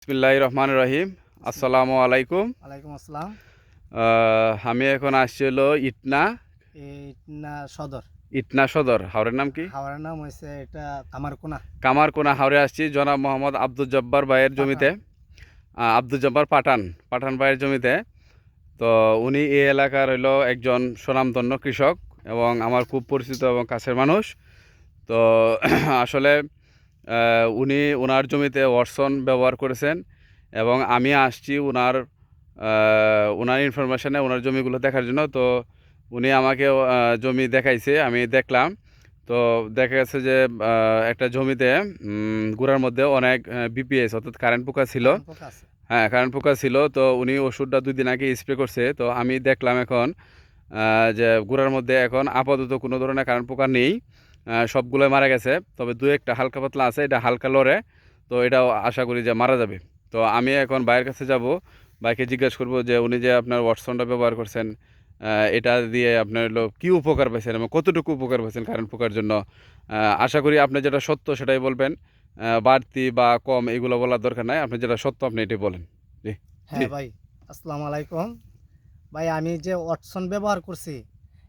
বিসমিল্লাহির রহমানির রহিম। আসসালামু আলাইকুম। ওয়ালাইকুম আসসালাম। আমি এখন আসছি হলো ইটনা এটা সদর। ইটনা সদর। হাওরের নাম কি? হাওড়ার নাম হয়েছে এটা কামারকোনা। কামারকোনা হাওরে আসছি জনাব মোহাম্মদ আব্দুল জব্বার ভাইয়ের পাঠান। জমিতে। আব্দুল জব্বার পাঠান পাঠান ভাইয়ের জমিতে। তো উনি এই এলাকার হইলো একজন স্বনামধন্য কৃষক এবং আমার খুব পরিচিত এবং কাছের মানুষ। তো আসলে উনি ওনার জমিতে ওয়াটসন ব্যবহার করেছেন এবং আমি আসছি ওনার ইনফরমেশনে ওনার জমিগুলো দেখার জন্য। তো উনি আমাকে জমি দেখাইছে, আমি দেখলাম। তো দেখা গেছে যে একটা জমিতে গুড়ার মধ্যে অনেক বিপিএস অর্থাৎ কারেন্ট পোকা ছিল। কারেন্ট পোকা আছে। হ্যাঁ, কারেন্ট পোকা ছিল। তো উনি ওষুধটা 2 দিন আগে স্প্রে করছে। তো আমি দেখলাম এখন যে গুড়ার মধ্যে এখন আপাতত কোনো ধরনের কারেন্ট পোকা নেই, সবগুলোই মারা গেছে। তবে 2-1টা হালকা পাতলা আছে, এটা হালকা লড়ে। তো এটাও আশা করি যে মারা যাবে। তো আমি এখন ভাইয়ের কাছে যাব, ভাইকে জিজ্ঞেস করব যে উনি যে আপনার ওয়াটসনটা ব্যবহার করছেন, এটা দিয়ে আপনার হলো কী উপকার পাইছেন এবং কতটুকু উপকার পাইছেন কারেন্ট পোকার জন্য। আশা করি আপনি যেটা সত্য সেটাই বলবেন, বাড়তি বা কম এগুলো বলার দরকার নাই। আপনি যেটা সত্য আপনি এটাই বলেন। জি জি। হ্যাঁ ভাই, আসসালামু আলাইকুম। ভাই আমি যে ওয়াটসন ব্যবহার করছি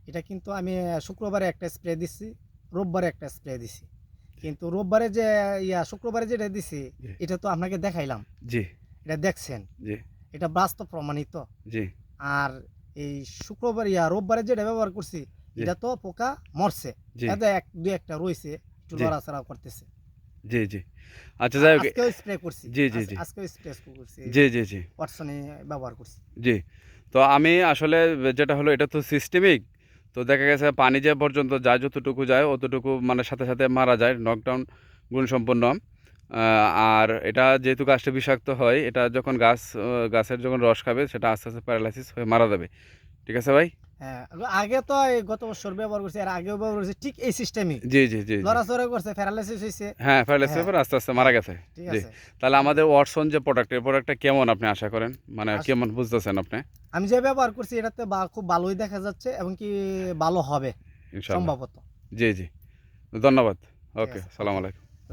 এটা কিন্তু আমি শুক্রবারে একটা স্প্রে দিছি, রোববারে একটা স্প্রে দিছি। কিন্তু রোববারে যে শুক্রবারে যেটা দিছি জি এটা তো আপনাকে দেখাইলাম, জি এটা দেখছেন, জি এটা বাস্তব প্রমাণিত। জি আর এই শুক্রবার রোববারে যেটা ব্যবহার করছি জি এটা তো পোকা মরছে, জি এটা দুই একটা রয়েছে, একটু জি লড়াচড়া করতেছে। জি জি। আচ্ছা, যাই হোক। আজকেও স্প্রে করছি। জি জি জি আজকেও স্প্রে করছি, এই জি জি জি ওয়াটসনে ব্যবহার করছি। জি। তো আমি আসলে যেটা হলো এটা তো সিস্টেমিক। তো দেখা গেছে পানি যে পর্যন্ত যায়, যতটুকু যায় অতটুকু মানে সাথে সাথে মারা যায়, নকডাউন গুণসম্পন্ন। আর এটা যেহেতু গাছটা বিষাক্ত হয়, এটা যখন গাছের যখন রস খাবে সেটা আস্তে আস্তে প্যারালাইসিস হয়ে মারা যাবে। ঠিক আছে ভাই? হ্যাঁ, আগে তো এই গত বছর ব্যবহার করছি, আর আগেও ব্যবহার করছি ঠিক এই সিস্টেমই। জি জি জি জি। লড়াচড়া করছে, প্যারালাইসিস হয়েছে। হ্যাঁ, প্যারালাইসিসের হ্যাঁ, পর আস্তে আস্তে মারা হ্যাঁ, গেছে। ঠিক জি। আছে। তাহলে হ্যাঁ, আমাদের ওয়াটসন যে প্রোডাক্ট, এই প্রোডাক্টটা কেমন আপনি আশা করেন? মানে আস কেমন বুঝতেছেন আপনি? আমি যে ব্যবহার করছি এটাতে খুব ভালোই দেখা যাচ্ছে এবং কি ভালো হবে ইনশাআল্লাহ। সম্ভবত। জি জি। ধন্যবাদ। ঠিক ওকে, আছে, সালাম ওকে। আলাইকুম।